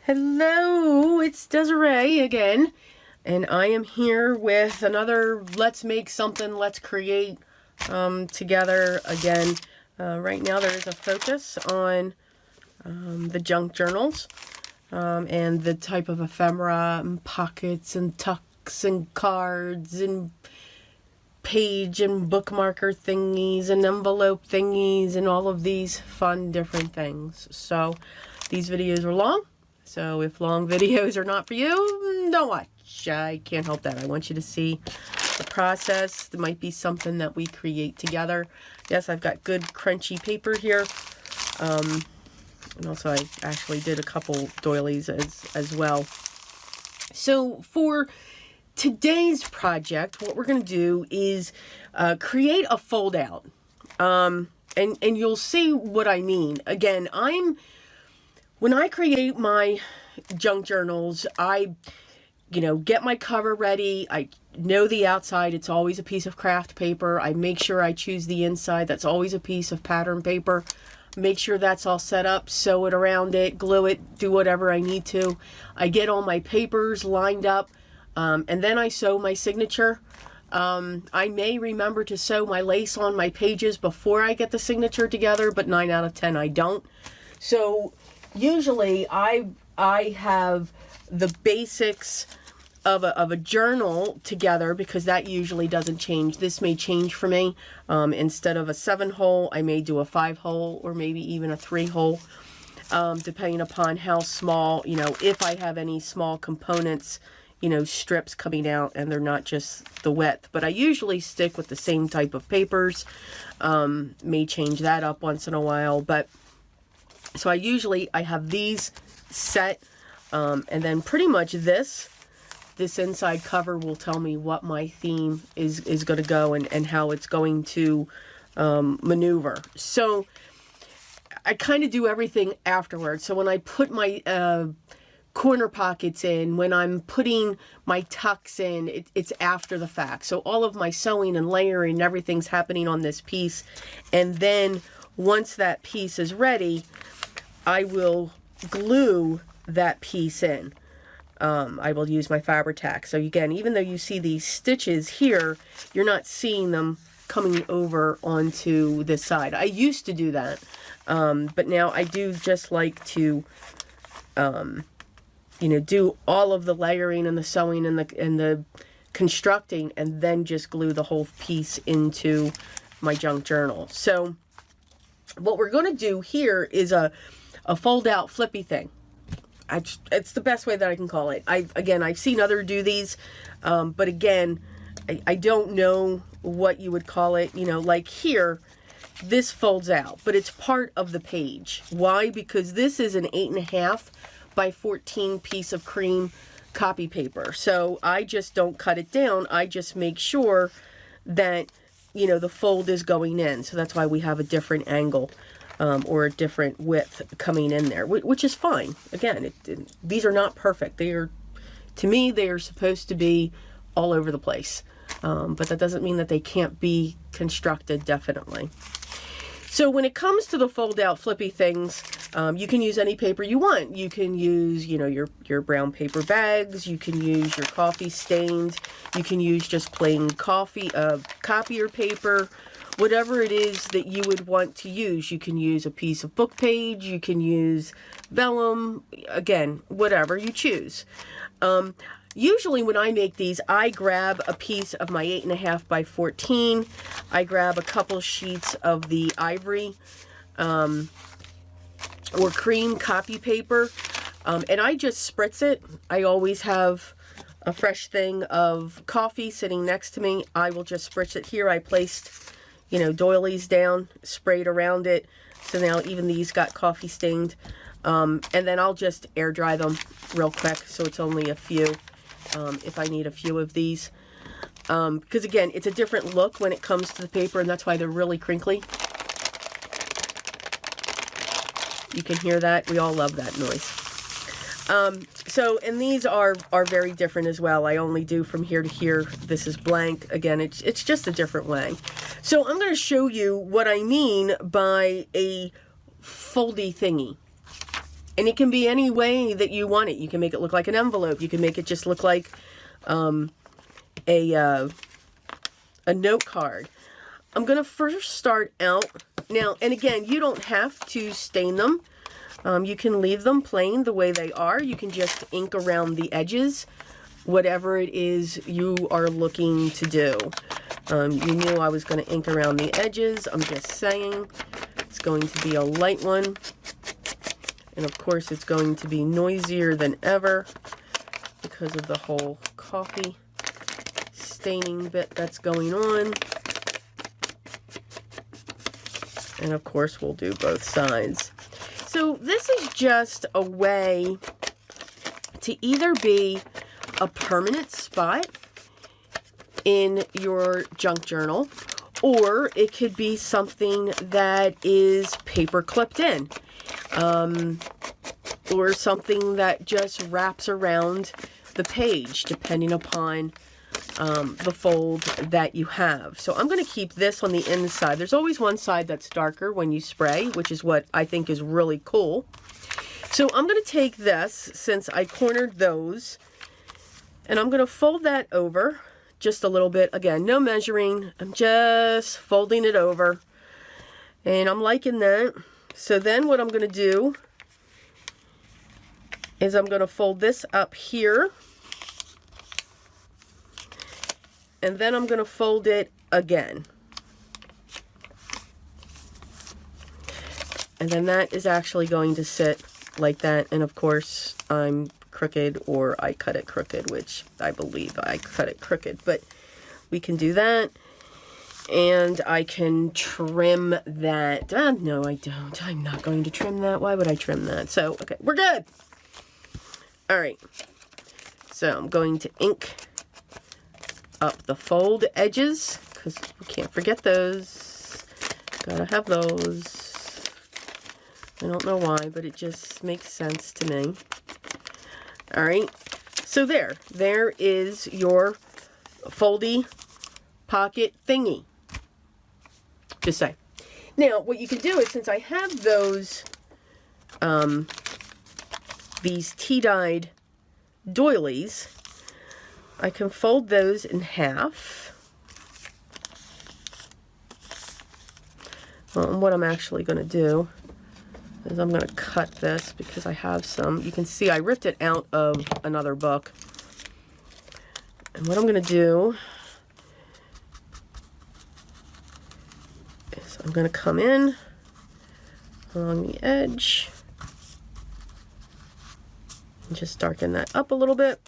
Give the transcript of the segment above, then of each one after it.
Hello, it's Desiree again, and I am here with another Let's Make Something, Let's Create together again. Right now there is a focus on the junk journals and the type of ephemera and pockets and tucks and cards and page and bookmarker thingies and envelope thingies and all of these fun different things. So these videos are long. So if long videos are not for you, don't watch. I can't help that. I want you to see the process. There might be something that we create together. Yes, I've got good crunchy paper here. And also I actually did a couple doilies as well. So for today's project, what we're going to do is create a fold out. And you'll see what I mean. Again, when I create my junk journals, I, get my cover ready. I know the outside. It's always a piece of craft paper. I make sure I choose the inside. That's always a piece of pattern paper. Make sure that's all set up, sew it around it, glue it, do whatever I need to. I get all my papers lined up, and then I sew my signature. I may remember to sew my lace on my pages before I get the signature together, but 9 out of 10 I don't. So usually I have the basics of a journal together because that usually doesn't change. This may change for me. Instead of a 7-hole, I may do a 5-hole or maybe even a 3-hole, depending upon how small, if I have any small components, strips coming out and they're not just the width. But I usually stick with the same type of papers. May change that up once in a while, but so I have these set, and then pretty much this inside cover will tell me what my theme is going to go and how it's going to maneuver. So I kind of do everything afterwards. So when I put my corner pockets in, when I'm putting my tucks in, it's after the fact. So all of my sewing and layering, everything's happening on this piece. And then once that piece is ready, I will glue that piece in. I will use my Fabri-Tac. So again, even though you see these stitches here, you're not seeing them coming over onto this side. I used to do that, but now I do just like to, do all of the layering and the sewing and the constructing, and then just glue the whole piece into my junk journal. So what we're going to do here is a fold out flippy thing. It's the best way that I can call it. I've seen others do these, but again, I don't know what you would call it. Like here, this folds out, but it's part of the page. Why? Because this is an 8.5 by 14 piece of cream copy paper. So I just don't cut it down. I just make sure that, the fold is going in. So that's why we have a different angle. Or a different width coming in there, which is fine. Again, these are not perfect. To me, they are supposed to be all over the place. But that doesn't mean that they can't be constructed, definitely. So when it comes to the fold-out flippy things, you can use any paper you want. You can use, your brown paper bags. You can use your coffee stained. You can use just plain copier paper. Whatever it is that you would want to use. You can use a piece of book page. You can use vellum. Again, whatever you choose. Usually when I make these, I grab a piece of my 8.5 by 14. I grab a couple sheets of the ivory or cream copy paper. And I just spritz it. I always have a fresh thing of coffee sitting next to me. I will just spritz it here. I placed doilies down, sprayed around it. So now even these got coffee stained. And then I'll just air dry them real quick. So it's only a few, if I need a few of these. Because again, it's a different look when it comes to the paper, and that's why they're really crinkly. You can hear that. We all love that noise. And these are very different as well. I only do from here to here. This is blank. Again, it's just a different way. So I'm going to show you what I mean by a foldy thingy. And it can be any way that you want it. You can make it look like an envelope. You can make it just look like a note card. I'm going to first start out now, and again, you don't have to stain them. You can leave them plain the way they are. You can just ink around the edges, whatever it is you are looking to do. You knew I was going to ink around the edges. I'm just saying it's going to be a light one. And of course, it's going to be noisier than ever because of the whole coffee staining bit that's going on. And of course, we'll do both sides. So this is just a way to either be a permanent spot in your junk journal, or it could be something that is paper clipped in. Or something that just wraps around the page, depending upon the fold that you have. So I'm going to keep this on the inside. There's always one side that's darker when you spray, which is what I think is really cool. So I'm going to take this, since I cornered those, and I'm going to fold that over just a little bit. Again, no measuring. I'm just folding it over, and I'm liking that. So then what I'm going to do is I'm going to fold this up here, and then I'm going to fold it again. And then that is actually going to sit like that. And of course, I'm crooked, or I cut it crooked, which I believe I cut it crooked, but we can do that. And I can trim that. No, I don't. I'm not going to trim that. Why would I trim that? So, okay, we're good. All right. So I'm going to ink up the fold edges, because we can't forget those. Gotta have those. I don't know why, but it just makes sense to me. All right. So there is your foldy pocket thingy. Just say. Now, what you can do is, since I have those, these tea-dyed doilies, I can fold those in half. Well, and what I'm actually going to do is I'm going to cut this, because I have some. You can see I ripped it out of another book. And what I'm going to do is I'm going to come in along the edge and just darken that up a little bit.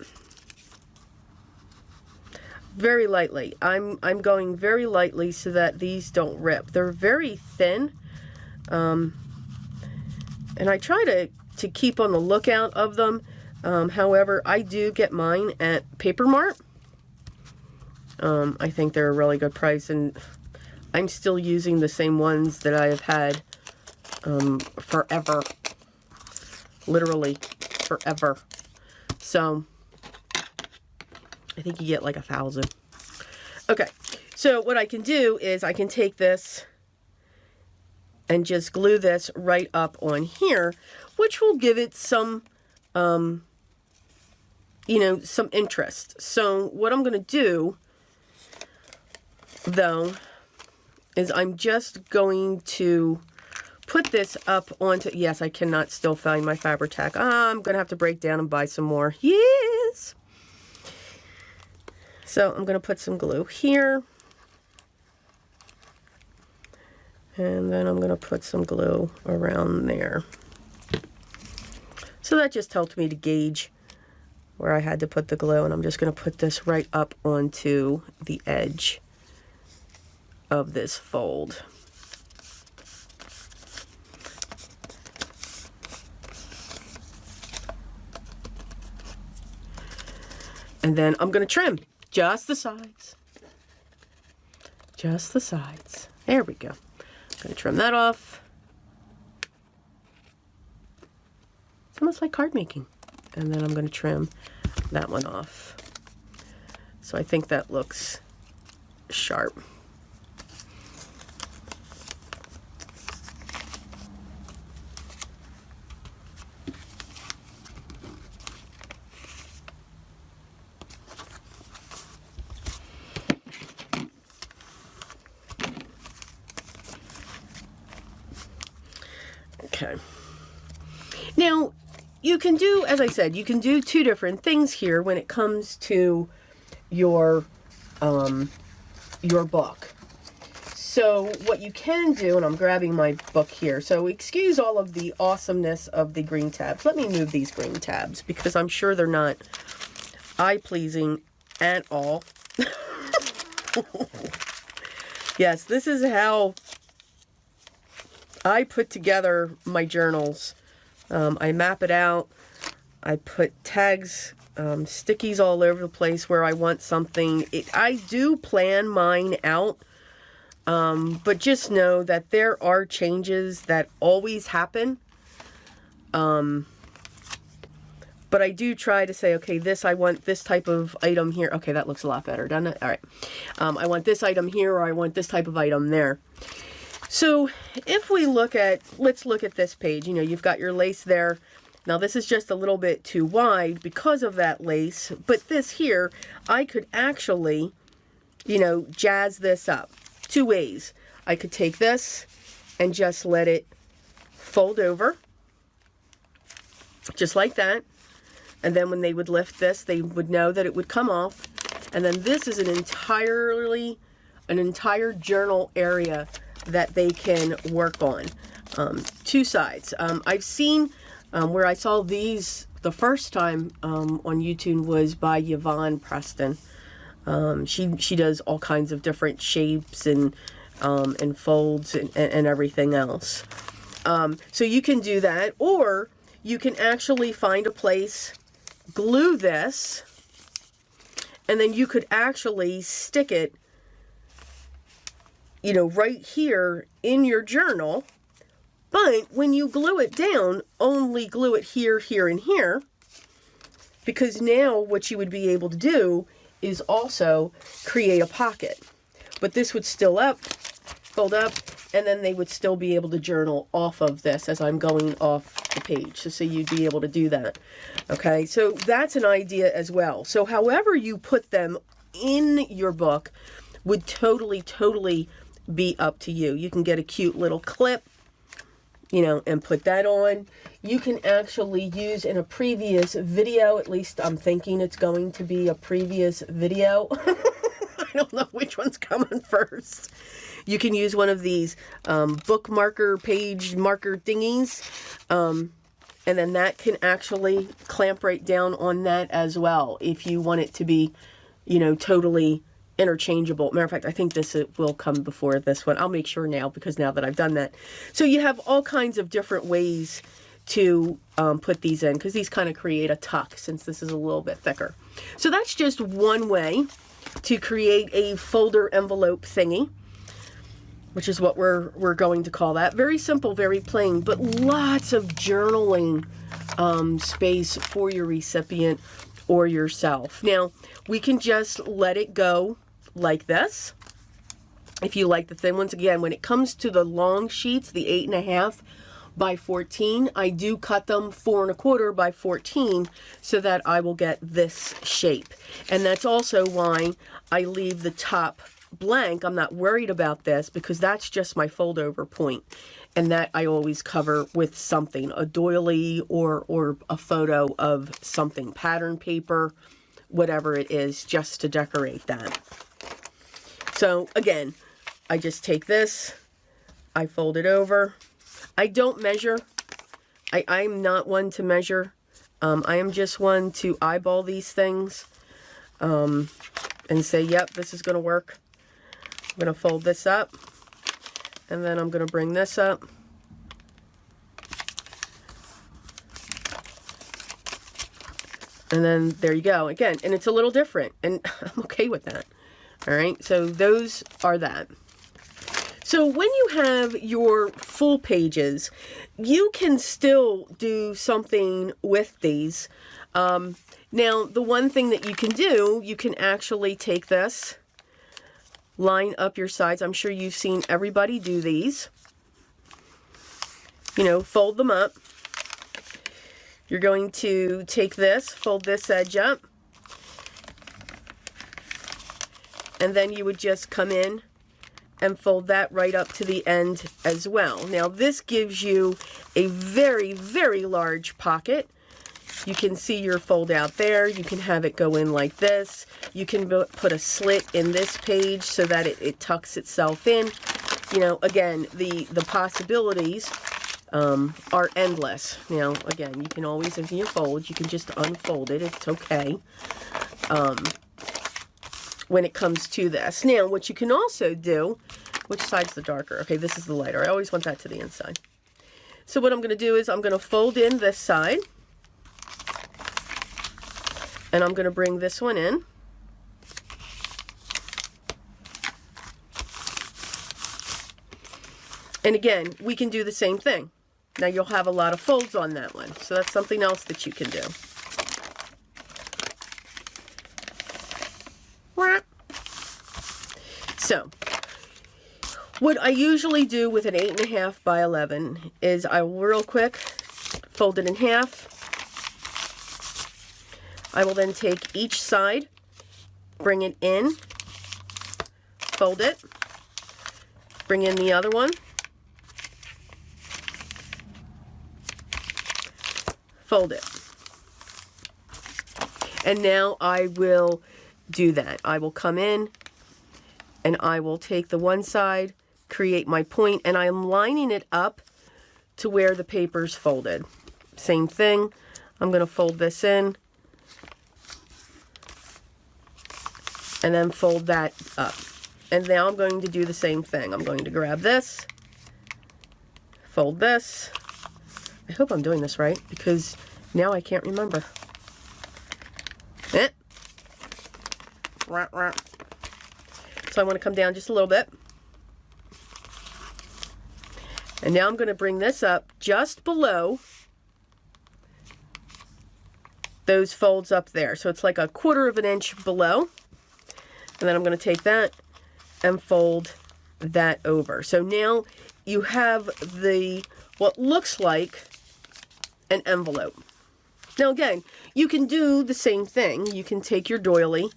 Very lightly. I'm going very lightly so that these don't rip. They're very thin. And I try to keep on the lookout of them. However, I do get mine at Paper Mart. I think they're a really good price, and I'm still using the same ones that I have had forever. Literally forever. So I think you get like 1,000. Okay, so what I can do is I can take this and just glue this right up on here, which will give it some, you know, some interest. So what I'm going to do, though, is I'm just going to put this up onto, yes, I cannot still find my Fabri-Tac. I'm going to have to break down and buy some more. Yes! So I'm going to put some glue here. And then I'm going to put some glue around there. So that just helped me to gauge where I had to put the glue. And I'm just going to put this right up onto the edge of this fold. And then I'm going to trim just the sides. Just the sides. There we go. I'm going to trim that off. It's almost like card making. And then I'm going to trim that one off. So I think that looks sharp. Now, you can do, as I said, you can do two different things here when it comes to your book. So what you can do, and I'm grabbing my book here, so excuse all of the awesomeness of the green tabs. Let me move these green tabs because I'm sure they're not eye-pleasing at all. Yes, this is how I put together my journals. I map it out. I put tags, stickies all over the place where I want something. I do plan mine out, but just know that there are changes that always happen. But I do try to say, okay, I want this type of item here. Okay, that looks a lot better, doesn't it? All right. I want this item here, or I want this type of item there. So if we let's look at this page. You know, you've got your lace there. Now this is just a little bit too wide because of that lace. But this here, I could actually, you know, jazz this up. Two ways. I could take this and just let it fold over. Just like that. And then when they would lift this, they would know that it would come off. And then this is an entire journal area that they can work on. Two sides. I've seen where I saw these the first time on YouTube was by Yvonne Preston. She does all kinds of different shapes and folds and everything else. So you can do that, or you can actually find a place, glue this, and then you could actually stick it, you know, right here in your journal. But when you glue it down, only glue it here, here, and here, because now what you would be able to do is also create a pocket. But this would still fold up, and then they would still be able to journal off of this as I'm going off the page. So you'd be able to do that. Okay, so that's an idea as well. So however you put them in your book would totally be up to you. You can get a cute little clip, you know, and put that on. You can actually use in a previous video, at least I'm thinking it's going to be a previous video. I don't know which one's coming first. You can use one of these bookmarker, page marker thingies. And then that can actually clamp right down on that as well if you want it to be, you know, totally interchangeable. Matter of fact, I think this will come before this one. I'll make sure now, because now that I've done that. So you have all kinds of different ways to put these in, because these kind of create a tuck since this is a little bit thicker. So that's just one way to create a folder envelope thingy, which is what we're going to call that. Very simple, very plain, but lots of journaling space for your recipient or yourself. Now, we can just let it go like this. If you like the thin ones, again, when it comes to the long sheets, the 8.5 by 14, I do cut them 4 1/4 by 14 so that I will get this shape. And that's also why I leave the top blank. I'm not worried about this because that's just my fold over point, and that I always cover with something, a doily or a photo of something, pattern paper, whatever it is, just to decorate that. So again, I just take this, I fold it over. I don't measure. I'm not one to measure. I am just one to eyeball these things and say, yep, this is going to work. I'm going to fold this up, and then I'm going to bring this up. And then there you go. Again, and it's a little different, and I'm okay with that. All right, so those are that. So when you have your full pages, you can still do something with these. Now, the one thing that you can do, you can actually take this, line up your sides. I'm sure you've seen everybody do these. You know, fold them up. You're going to take this, fold this edge up, and then you would just come in and fold that right up to the end as well. Now this gives you a very, very large pocket. You can see your fold out there. You can have it go in like this. You can put a slit in this page so that it tucks itself in. You know, again, the possibilities are endless. Now, again, you can always, if you fold, you can just unfold it. It's okay when it comes to this. Now, what you can also do, which side's the darker? Okay, this is the lighter. I always want that to the inside. So what I'm going to do is I'm going to fold in this side. And I'm going to bring this one in. And again, we can do the same thing. Now you'll have a lot of folds on that one. So that's something else that you can do. So, what I usually do with an 8.5 by 11 is I will real quick fold it in half. I will then take each side, bring it in, fold it, bring in the other one, fold it. And now I will do that. I will come in and I will take the one side, create my point, and I am lining it up to where the paper's folded. Same thing. I'm going to fold this in and then fold that up. And now I'm going to do the same thing. I'm going to grab this, fold this. I hope I'm doing this right because now I can't remember. So I want to come down just a little bit. And now I'm going to bring this up just below those folds up there. So it's like a 1/4 of an inch below. And then I'm going to take that and fold that over. So now you have what looks like an envelope. Now again, you can do the same thing. You can take your doily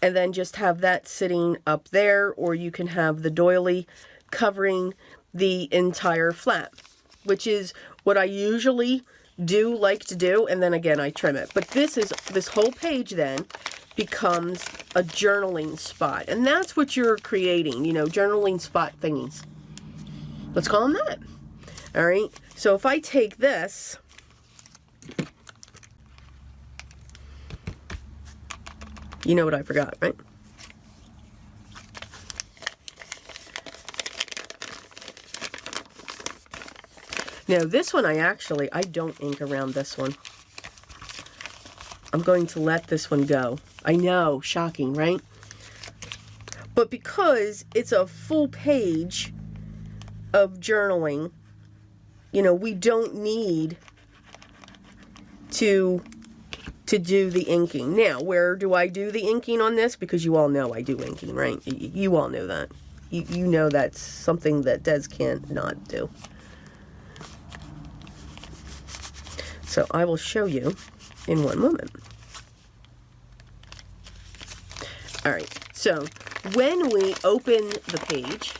and then just have that sitting up there, or you can have the doily covering the entire flap, which is what I usually like to do, and then again I trim it. But this whole page then becomes a journaling spot, and that's what you're creating, you know, journaling spot thingies. Let's call them that. All right, so if I take this, you know what I forgot, right? Now this one I don't ink around this one. I'm going to let this one go. I know, shocking, right? But because it's a full page of journaling, you know, we don't need to do the inking. Now, where do I do the inking on this? Because you all know I do inking, right? You all know that. You know that's something that Des can't not do. So I will show you in one moment. All right, so when we open the page,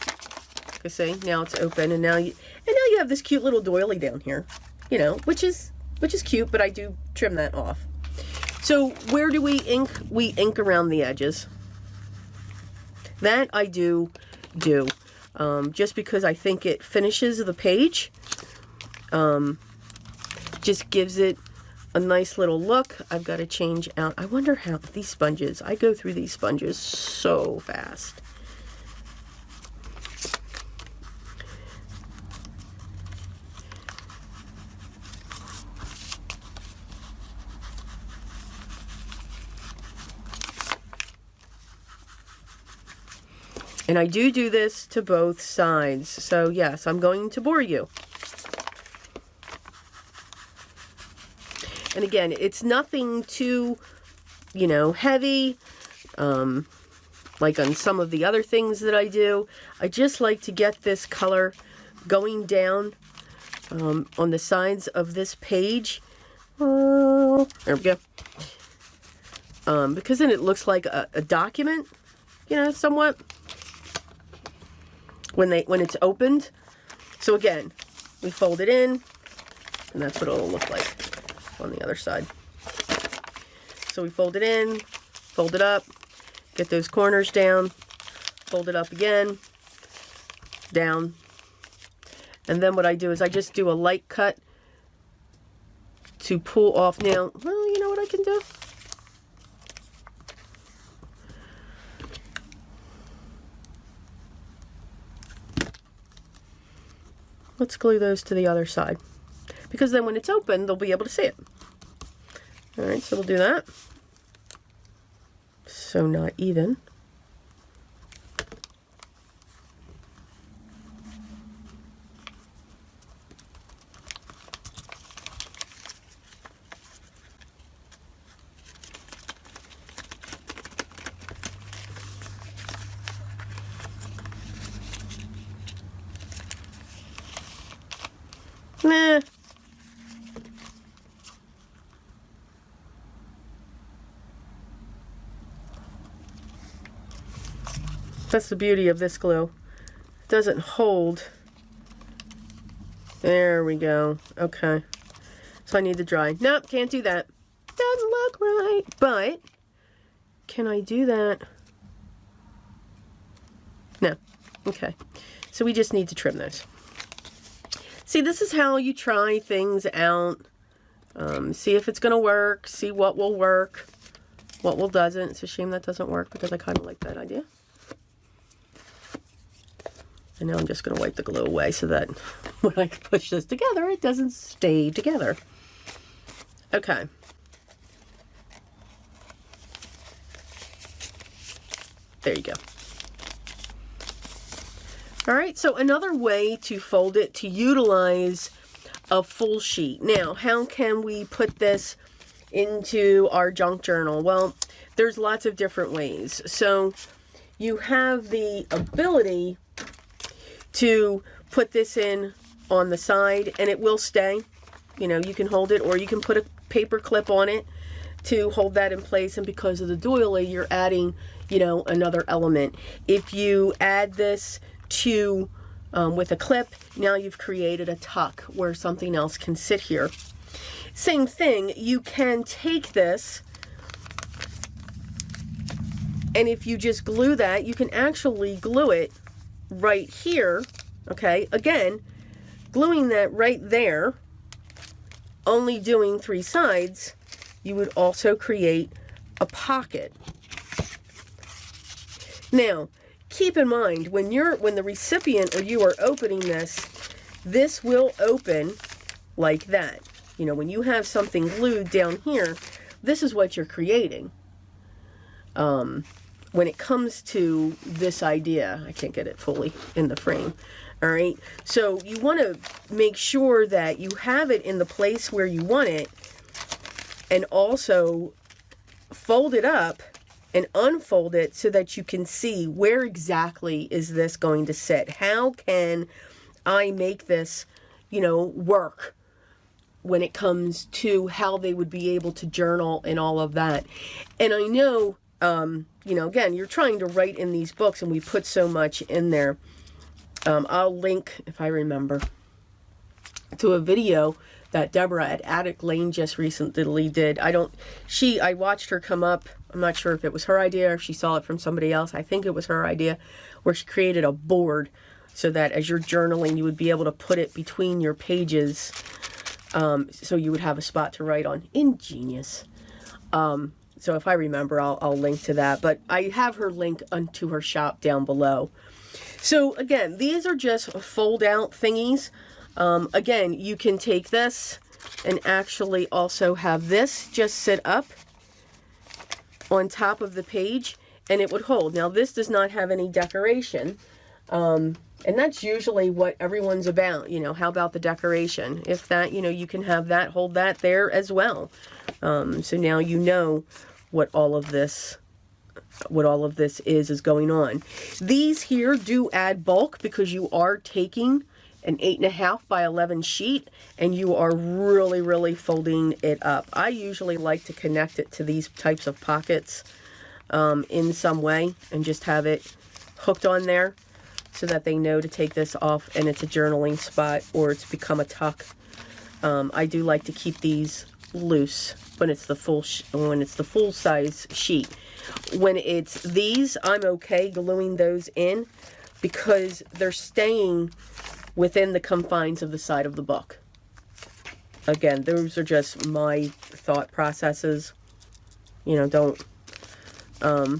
okay, see, now it's open, and now you have this cute little doily down here, you know, which is cute, but I do trim that off. So where do we ink? We ink around the edges. That I do, just because I think it finishes the page. Just gives it a nice little look. I've got to change out. I wonder how these sponges, I go through these sponges so fast. And I do this to both sides. So yes, I'm going to bore you. And again, it's nothing too, you know, heavy, like on some of the other things that I do. I just like to get this color going down on the sides of this page. There we go. Because then it looks like a document, you know, somewhat. when it's opened. So again, we fold it in, and that's what it'll look like on the other side. So we fold it in, fold it up, get those corners down, fold it up again, down. And then what I do is I just do a light cut to pull off. Now, well, you know what I can do? Let's glue those to the other side, because then when it's open, they'll be able to see it. All right, so we'll do that. So not even. Nah. That's the beauty of this glue. It doesn't hold. There we go. Okay. So I need to dry. Nope, can't do that. Doesn't look right. But can I do that? No. Okay. So we just need to trim those. See, this is how you try things out. See if it's going to work. See what will work. What will doesn't. It's a shame that doesn't work because I kind of like that idea. And now I'm just going to wipe the glue away so that when I push this together, it doesn't stay together. Okay. There you go. All right, so another way to fold it, to utilize a full sheet. Now, how can we put this into our junk journal? Well, there's lots of different ways. So you have the ability to put this in on the side and it will stay. You know, you can hold it, or you can put a paper clip on it to hold that in place. And because of the doily, you're adding, you know, another element. If you add this to with a clip, now you've created a tuck where something else can sit here. Same thing, you can take this, and if you just glue that, you can actually glue it right here. Okay, again, gluing that right there, only doing 3 sides, you would also create a pocket. Now, keep in mind, when the recipient or you are opening this, this will open like that. You know, when you have something glued down here, this is what you're creating. When it comes to this idea, I can't get it fully in the frame. All right, so you want to make sure that you have it in the place where you want it, and also fold it up and unfold it so that you can see where exactly is this going to sit. How can I make this, you know, work when it comes to how they would be able to journal and all of that. And I know, you know, again, you're trying to write in these books and we put so much in there. I'll link, if I remember, to a video that Deborah at Attic Lane just recently did. I watched her come up. I'm not sure if it was her idea or if she saw it from somebody else. I think it was her idea, where she created a board so that as you're journaling, you would be able to put it between your pages, so you would have a spot to write on. Ingenious. So if I remember, I'll link to that. But I have her link onto her shop down below. So again, these are just fold out thingies. Again, you can take this and actually also have this just sit up on top of the page and it would hold. Now this does not have any decoration. And that's usually what everyone's about, you know, how about the decoration? If that, you know, you can have that, hold that there as well. So now you know what all of this is going on. These here do add bulk because you are taking an 8.5 by 11 sheet and you are really, really folding it up. I usually like to connect it to these types of pockets in some way and just have it hooked on there. so that they know to take this off and it's a journaling spot or it's become a tuck. I do like to keep these loose when it's the full size sheet. When it's these, I'm okay gluing those in because they're staying within the confines of the side of the book. Again, those are just my thought processes. You know, don't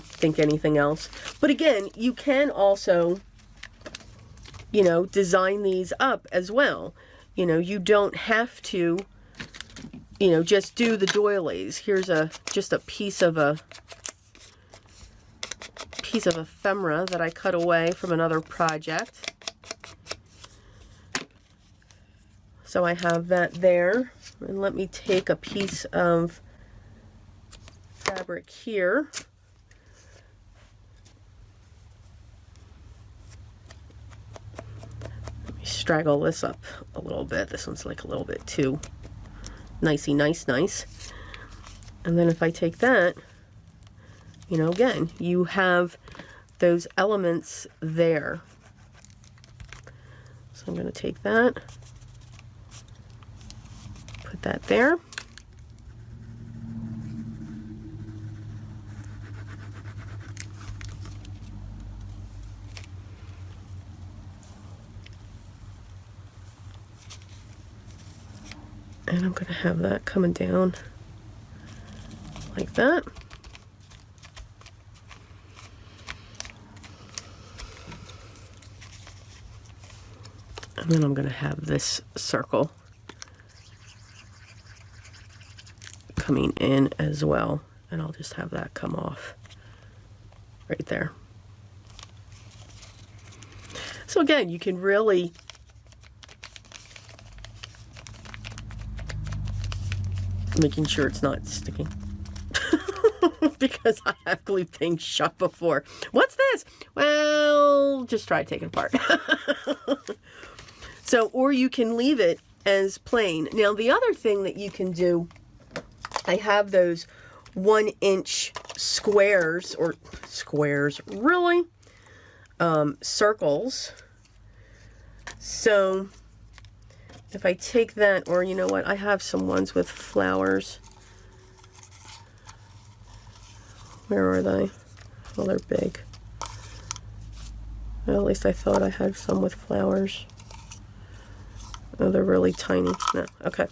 think anything else. But again, you can also, you know, design these up as well. You know, you don't have to, you know, just do the doilies. Here's just a piece of ephemera that I cut away from another project. So I have that there. And let me take a piece of fabric here. Let me straggle this up a little bit. This one's like a little bit too nice. And then if I take that, you know, again, you have those elements there. So I'm going to take that, put that there. And I'm going to have that coming down like that. And then I'm going to have this circle coming in as well. And I'll just have that come off right there. So again, you can really making sure it's not sticking. Because I have glued things shut before. What's this? Well, just try to take it apart. So, or you can leave it as plain. Now, the other thing that you can do, I have those 1-inch squares, really? Circles. So, if I take that, or you know what, I have some ones with flowers. Where are they? Well, they're big. Well, at least I thought I had some with flowers. Oh, they're really tiny. No, okay.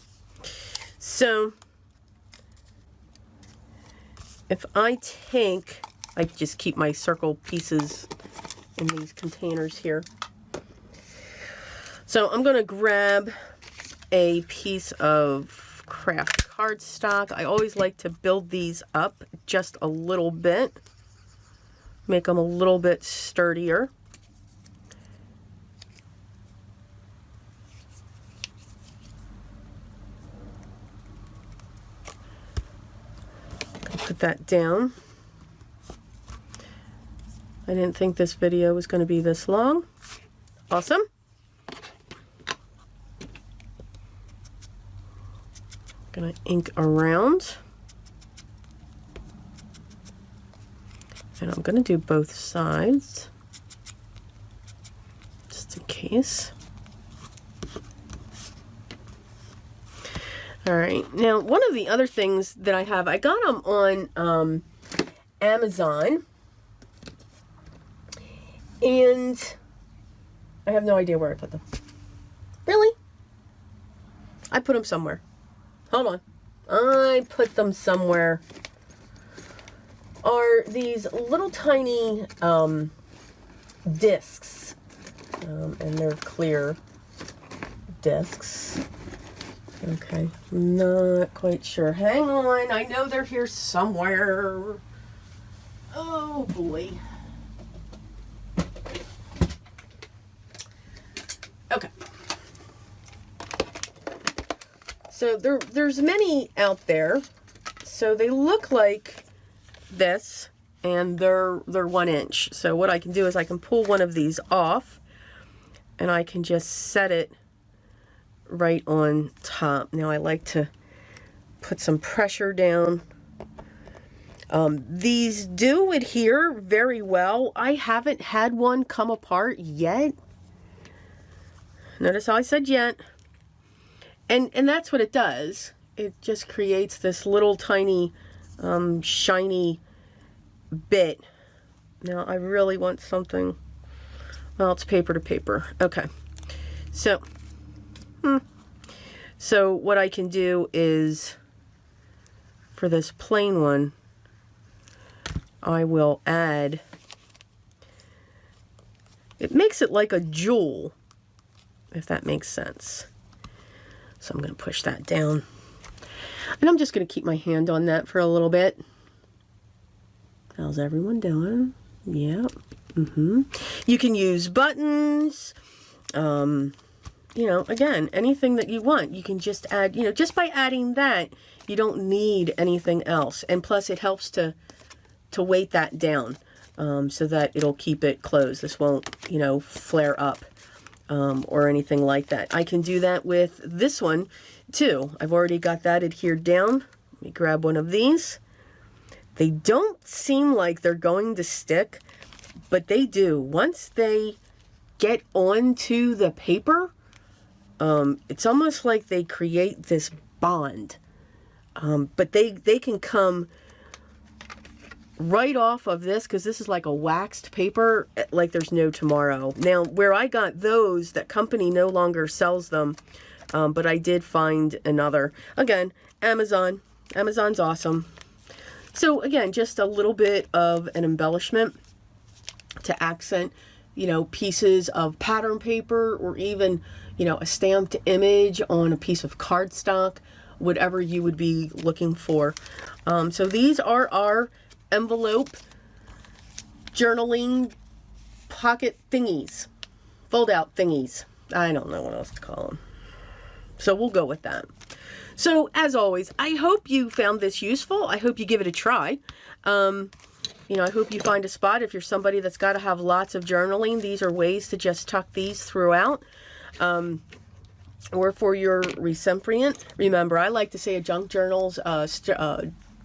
So, if I just keep my circle pieces in these containers here. So I'm going to grab a piece of craft cardstock. I always like to build these up just a little bit, make them a little bit sturdier. Put that down. I didn't think this video was going to be this long. Awesome. Gonna ink around, and I'm gonna do both sides just in case. All right, now one of the other things that I have, I got them on Amazon, and I have no idea where I put them. Really? I put them somewhere. Hold on. I put them somewhere. Are these little tiny discs. And they're clear discs. Okay. Not quite sure. Hang on. I know they're here somewhere. Oh, boy. Okay. So there's many out there. So they look like this, and they're 1 inch. So what I can do is I can pull one of these off, and I can just set it right on top. Now I like to put some pressure down. These do adhere very well. I haven't had one come apart yet. Notice how I said yet. And that's what it does. It just creates this little tiny shiny bit. Now I really want something. Well, it's paper to paper. Okay. So what I can do is, for this plain one, I will add, it makes it like a jewel, if that makes sense. So I'm going to push that down. And I'm just going to keep my hand on that for a little bit. How's everyone doing? Yep. You can use buttons. You know, again, anything that you want. You can just add, you know, just by adding that, you don't need anything else. And plus it helps to weight that down so that it'll keep it closed. This won't, you know, flare up or anything like that. I can do that with this one too. I've already got that adhered down. Let me grab one of these. They don't seem like they're going to stick, but they do. Once they get onto the paper, it's almost like they create this bond. But they can come right off of this, because this is like a waxed paper, like there's no tomorrow. Now, where I got those, that company no longer sells them, but I did find another. Again, Amazon. Amazon's awesome. So again, just a little bit of an embellishment to accent, you know, pieces of pattern paper, or even, you know, a stamped image on a piece of cardstock, whatever you would be looking for. So these are our envelope journaling pocket thingies, fold out thingies. I don't know what else to call them. So we'll go with that. So as always, I hope you found this useful. I hope you give it a try. You know, I hope you find a spot. If you're somebody that's got to have lots of journaling, these are ways to just tuck these throughout. Or for your recipient. Remember, I like to say a junk journal's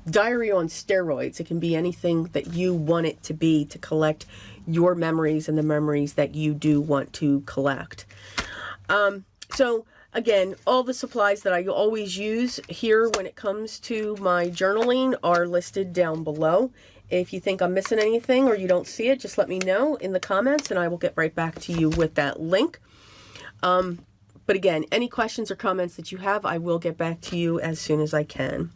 diary on steroids. It can be anything that you want it to be to collect your memories and the memories that you do want to collect. So again, all the supplies that I always use here when it comes to my journaling are listed down below. If you think I'm missing anything or you don't see it, just let me know in the comments and I will get right back to you with that link. But again, any questions or comments that you have, I will get back to you as soon as I can.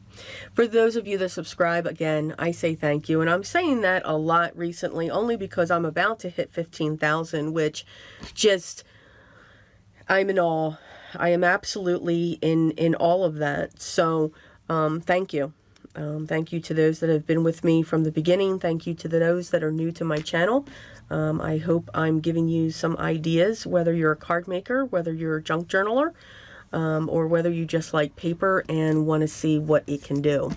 For those of you that subscribe, again, I say thank you. And I'm saying that a lot recently only because I'm about to hit 15,000, which just, I'm in awe. I am absolutely in all of that. So thank you. Thank you to those that have been with me from the beginning. Thank you to those that are new to my channel. I hope I'm giving you some ideas, whether you're a card maker, whether you're a junk journaler, or whether you just like paper and want to see what it can do.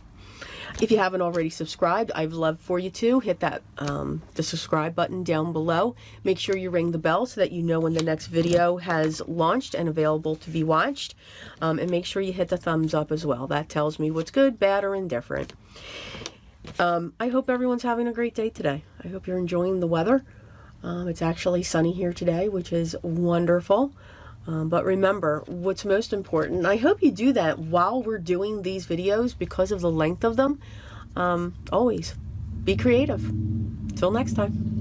If you haven't already subscribed, I'd love for you to hit that the subscribe button down below. Make sure you ring the bell so that you know when the next video has launched and available to be watched. And make sure you hit the thumbs up as well. That tells me what's good, bad, or indifferent. I hope everyone's having a great day today. I hope you're enjoying the weather. It's actually sunny here today, which is wonderful. But remember, what's most important, I hope you do that while we're doing these videos because of the length of them. Always be creative. Till next time.